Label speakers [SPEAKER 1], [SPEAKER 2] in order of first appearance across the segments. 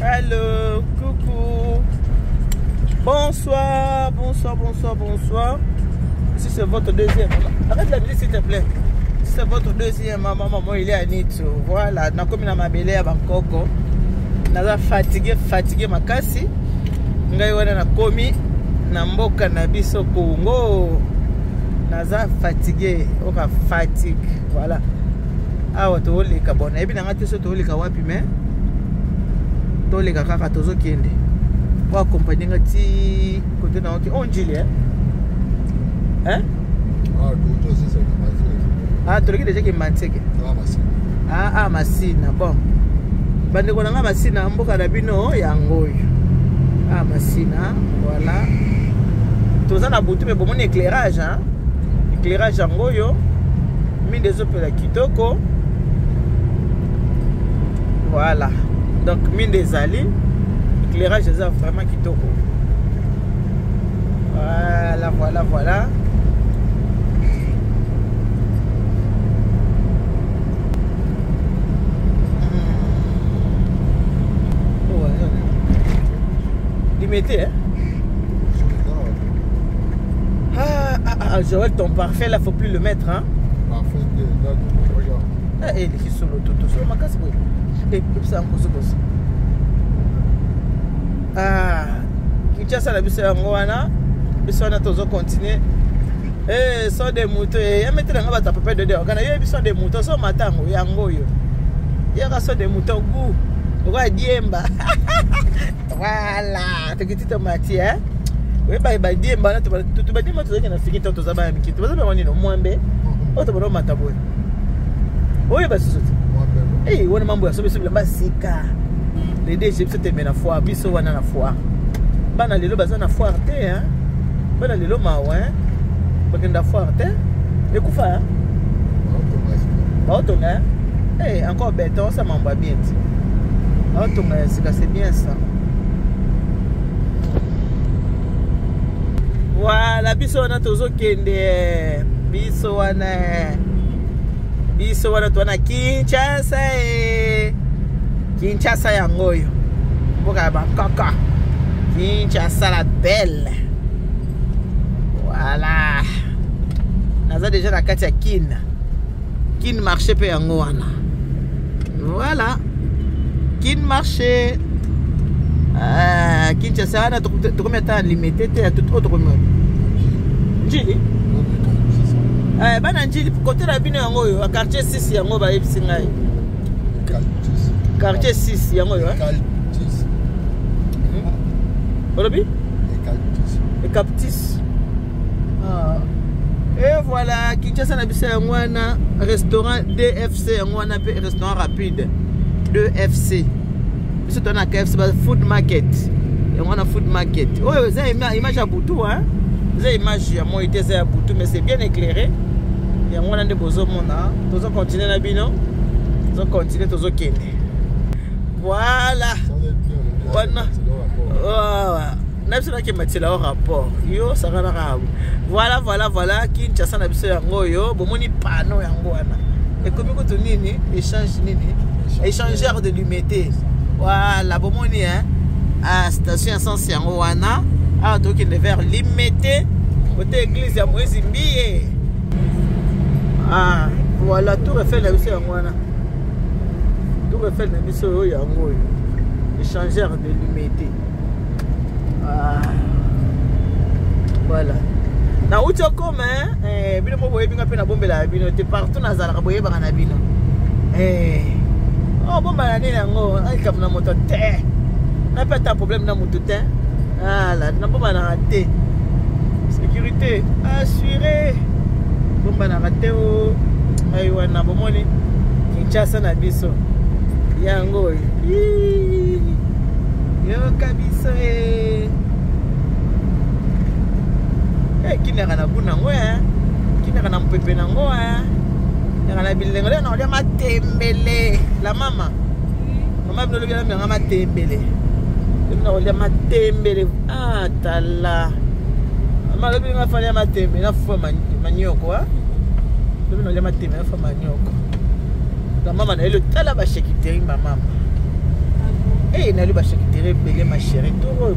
[SPEAKER 1] Hello, coucou. Bonsoir, bonsoir, bonsoir, bonsoir. Si c'est votre deuxième, arrête la musique s'il te plaît. Si c'est votre deuxième, maman, il est à Nitso. Voilà, na comme na mabele à Bangkok. Naza fatigué ma kasi. Ngai wana na komi na mboka na biso Congo. Naza fatigué, oka fatigue. Voilà. Awa to leka bona. Ebi na ngati so to leka wapi me? To leka kaka tozo kende. Wa accompagner ngati côté na on njili hein? Hein?
[SPEAKER 2] Ah, tout ça c'est
[SPEAKER 1] ah, tu regardes déjà que Manteke. Ah, Massina. Bon. Bande ko nga Massina mboka na bino yangoyo. Ah, Massina, voilà. Tous en a boutu mais bon mon éclairage hein. Éclairage yangoyo. Mine des opéras kitoko. Voilà. Donc mine des ali. Éclairage c'est vraiment kitoko. Voilà, voilà, voilà. Mettez, hein? Joël, ton parfait là, faut plus le mettre, hein?
[SPEAKER 2] Parfait, là, regarde.
[SPEAKER 1] Ah, il est sur l'auto, sur ma casse, oui. Et ça, en cause. Ah, qui a ça la bise en Goana? Bise on a toujours continué. Eh, sont des moutons. Il y a maintenant un peu de dehors. Quand il y a des moutons, sont matin, il y a un goyo. Il y a des moutons goût. Roi Diemba. Voilà, tu as mati hein. Oui bah Diemba na tu vas dire moi tu as fini ton zaba ya mikito. Tu vas pas nino mwembe. O to baro mataboy. Oui bah c'est ça. Eh wana mambo ya sobe sobe sika. Les deux j'ai peut-être na foire, biso wana na foire. Bana lelo baza na foire te hein. Bana lelo mawa hein. Bakenda foire te. Ekufa hein. Ba to nga. Eh encore béton ça m'envoie bien. C'est bien ça. Voilà, biso wana tozo kende. Biso wana tuana Kinshasa Kinshasa yangoyo. Mboka Bangkok. Kinshasa la belle. Voilà. Naza déjà na kati ya Kin marché pe yango wana. Voilà. Kin marché Kinshasa na to combien de temps limité à tout autre monde njili bana njili côté la bino yango yo quartier 6 yango ba yebisi ngai quartier 6 yango yo Olobi et Captis et voilà Kinshasa na bisa yango na restaurant DFC yango na pe restaurant rapide 2FC. C'est un KFC, food market. Et on a food market. Oh, c'est une image à Boutou, hein? C'est une image à moi, c'est à Boutou, mais c'est bien éclairé. Et on a des beaux hommes, tous on continue la bino. Tous on continue, tous on quitte. Voilà. N'a pas qui m'a au rapport. Yo, ça va grave. Voilà, voilà, voilà. Kinshasa na biso yango yo, bomoni panneau yango wana. Et comme ko to nini, échange nini? Échangeur de l'humidité. Voilà, bon moni hein. À station essence yango wana. Ah donc il est vers limité. Côté église ya Moïse Mbiye. Ah, voilà tout refait la biso yango wana. Tout refait la biso yango. Échangeur de l'humidité. Ah. Voilà. Na uti comme hein, bino mo boye binga pe na bombela bino te partout na zala ka boye ba na bino. Oh bon bah l'année yango, ay comme na moto te. N'a pas de problème na moto te. Ah là, n'a pas na raté. Sécurité assurée. Bon bah na raté o. Ay wana bomoni. Kinshasa na biso. Yango. Yo kabiso kina kana kuna ngo kina kana mpepe na ngo na bilengo na olia matembele la mama bino lobi na matembele na olia matembele tala mama lobi nga fanya matembele na fo manyoko lobi na olia matembele na fo manyoko la mama na ele tala ba shekiteri mama Eh, n'a lu ba chèque belé ma chérie. Tout.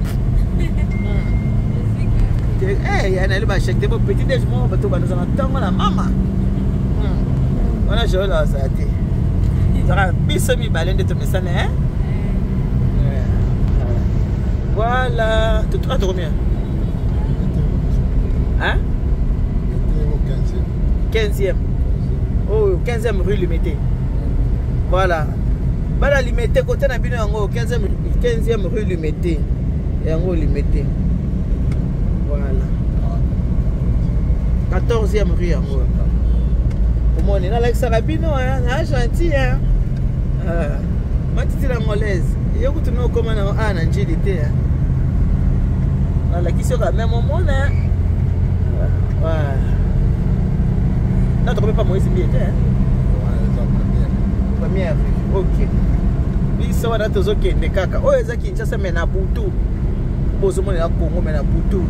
[SPEAKER 1] Eh, n'a lu ba chèque de petit déj moi ba to ba nous en attendre la maman. Voilà, je la ça té. Zara biso mi balende to mesane hein. Voilà, tu as combien? Hein? 15e. Oh, 15e rue Limité. Voilà. Bala Limité côté na bino yango 15e rue Limité. Yango Limité. Voilà. 14e rue yango. Comment on est là avec Sarabino hein, gentil hein. Matiti la ngolaise. Yo kutu no koma na ana njili te hein. La question quand même au monde hein. Voilà. Non, tu ne peux pas Moïse Mbié, hein? Première. Ok. Oui, ça va dans tes ok, mais kaka. Oh, ils ont qui ça mais na Boutou. Bozo mon na Congo mais na Boutou.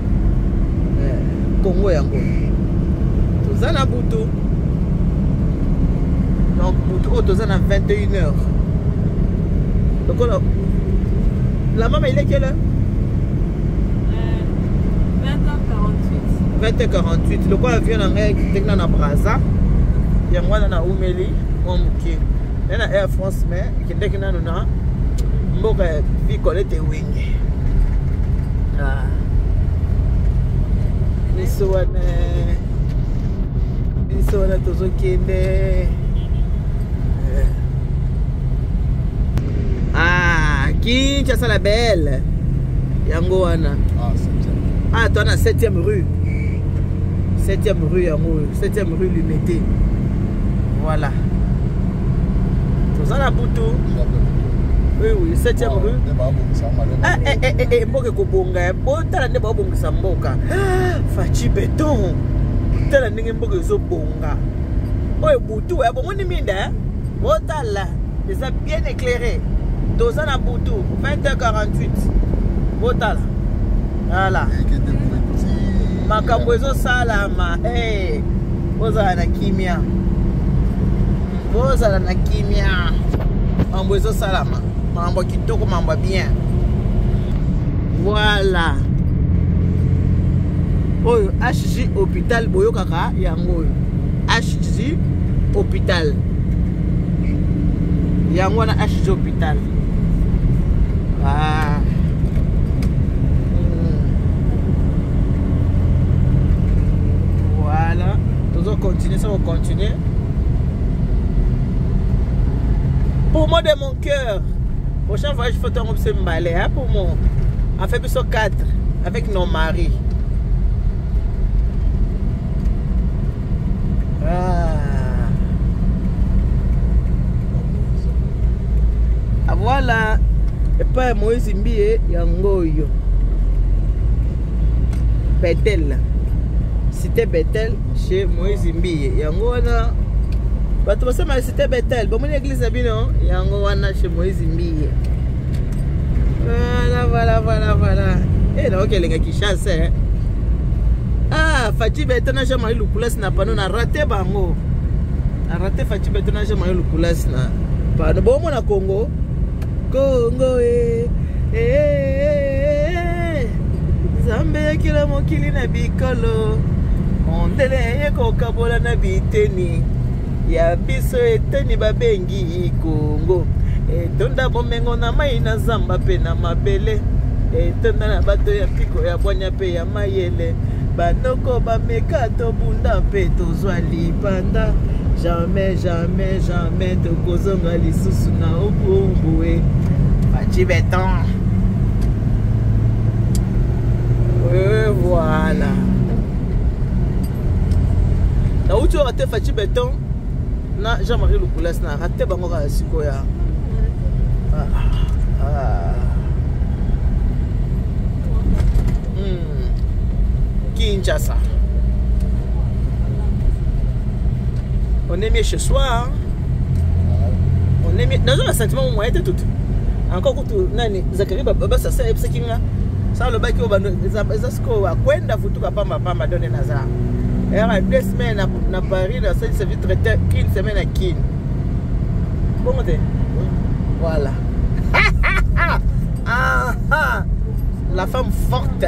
[SPEAKER 1] Congo yango. Tous na Boutou. Donc Boutou, tous na 21h. Donc la maman il est quelle heure? 20h48. Le quoi avion na na Braza. Yango na Umeli, Omuke. Na Air France mais kende kina na mboka vi kolete wingi. Ah. Biso wana tozo kende. Ah, Kinshasa la belle. Yango wana.
[SPEAKER 2] Ah, 7e.
[SPEAKER 1] Ah, toi na 7e rue. 7e rue, 7e rue Limité. Voilà. Tout ça, la Boutou. Oui, oui, 7e rue. Eh, Mboka Kobonga. Bota ne ba bonga samboka. Fachi béton. Tala ndenge Mboka zo bonga. Oye Boutou, bon on minda. Bota là, les a bien éclairé. Tout ça na Boutou, 20h48. Bota là. Voilà. Makambo ezo salama eh bozala na kimia mambo ezo salama mambo kitoko mambo bien voilà oyo HJ hôpital boyo kaka yango HJ hôpital yango na HJ hôpital ah. Voilà, nous allons continuer, ça va continuer. Pour moi de mon cœur, prochain voyage photo on se m'aller hein, pour moi. On fait plus 4 avec nos maris. Ah. Voilà, et pas Moïse Mbié yangoyo. Bethel. Cité Bethel chez Moïse Mbié. Yango wana bato basema cité Bethel. Bon mon église abino yango wana chez Moïse Mbié. Voilà. Eh na okelenga Kinshasa. Ah, Fachi Beton na jamais lukulas na pano na raté bango. Na raté Fachi Beton na jamais lukulas na pano bomo na Congo. Congo Zambe kila mokili na bikolo. Ondele yeko kabola na biteni. Ya biso eteni babengi Congo. Etonda bomengo na mai na zamba pe na mabele. Etonda na bato ya piko ya bwanya pe ya mayele. Banoko bameka to bunda pe tozwa lipanda. Jamais tokozonga lisusu na obumbue. Fachi Beton. Voilà. Na uti raté Fachi Beton na Jean-Marie Lukulas na raté bango ka sikoya. Kinshasa. On est mieux chez soi. Hein? On est mieux. Dans un sentiment où on était tout. Encore tout nani Zakari baba ça c'est kinga. Ça le bac au bando ezasko akwenda futuka pamba donner nazara. Era 2 semaines na Paris na ça se vit traiter une semaine à Kin. Bon côté. Voilà. femme forte.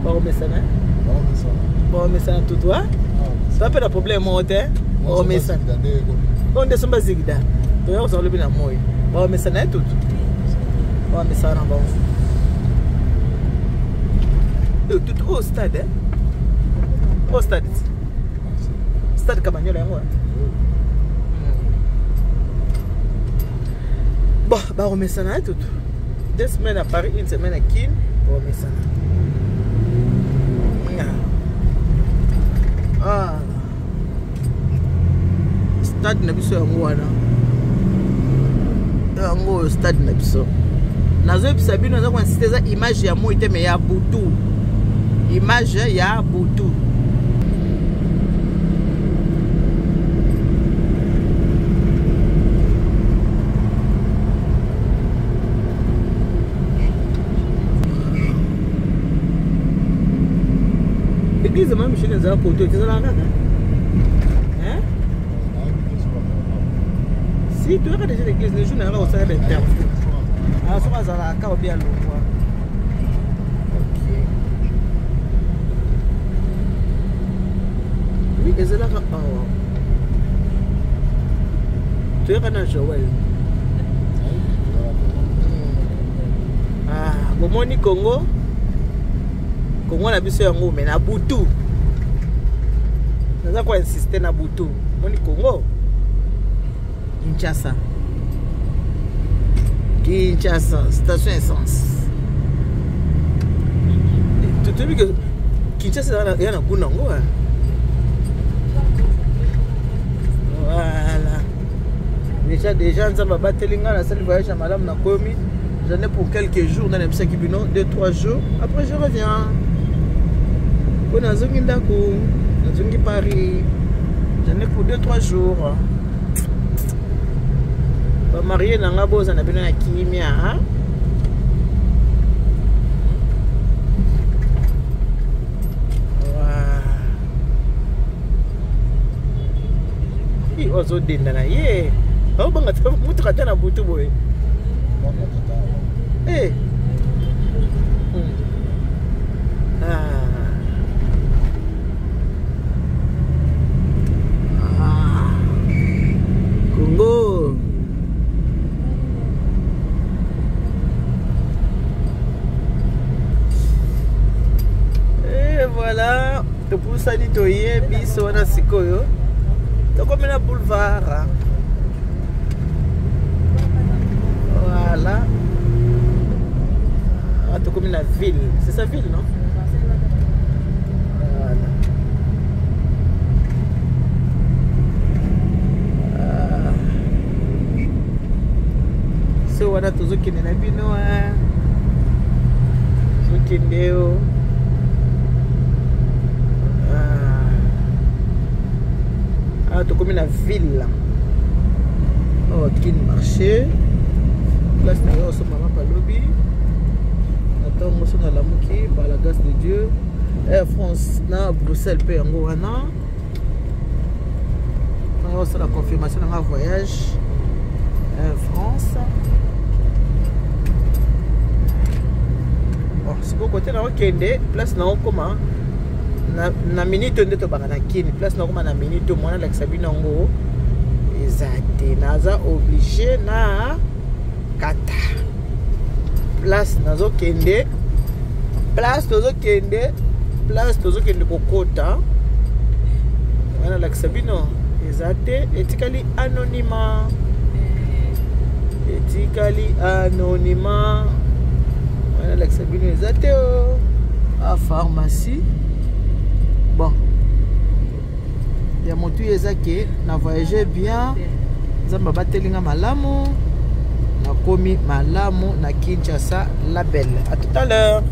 [SPEAKER 1] Bon, mais ça, hein? Bon, mais ça, tout toi. Ça peut être un problème, moi, hein? Bon, mais ça. On est sur ma zigda. Tu vois, on s'en lève dans moi. Bon, mais ça, n'est tout. Bon, mais ça, non, bon. Tout au stade, hein? Au stade. Stade Camagnola, moi. Bon, bah, on met ça, n'est tout. 2 semaines à Paris, 1 semaine à Kin. Bon, on met ça. Ah. Stade na biso yango wana. Yango stade na biso. Nazo bisa bino nazo kwa insiste za image ya moi te me ya butu. Image ya butu. Église même chez les apôtres, tu sais là. Hein? Si tu as déjà l'église, les jours n'arrivent au salaire des termes. Ah, ça va, ça va, quand on vient le voir. Ok. Oui, et c'est là. Tu es un Joël. Ah, Bomoni Congo. Congo na biso yango mais na butu. Naza kwa insister na butu. Moni Congo. Kinshasa. Kinshasa, station essence. Tu te dis que Kinshasa il y a un Bunango. Voilà. Déjà nous avons battu la salle voyage à madame Nakomi. J'en ai pour quelques jours dans les Kibino, 2-3 jours. Après je reviens. On a zongi ndako, on a zongi Paris. J'en ai pour 2-3 jours. Ba marié na ngabo za na bino na kimia. Wow. I ozo denda na ye. Ba banga ta mutu kata na butu boy. Eh. Congo. Et voilà, te poussa ni toye biso na sikoyo. To comme na boulevard. Voilà. Ah, to comme la ville. C'est sa ville, non? So wana tozokende na bino tozokendeo tokomi na ville Kin marché place na yo so mama palobi natongo so na lamuki par la grâce de Dieu Air France na Bruxelles pe yango wana on a la confirmation de voyage Air France. Bon, c'est pour côté là okende place na okoma na minute ndeto bana na kini place na okoma na minute mwana la sabina ngo ezate naza obligé na kata place nazo kende place tozokende kokota wana la sabino ezate etikali anonymat voilà la sabino ezate à pharmacie bon ya motu ezake na voyager bien nzamba batelinga malamu na komi malamu na Kinshasa la belle. À tout à l'heure.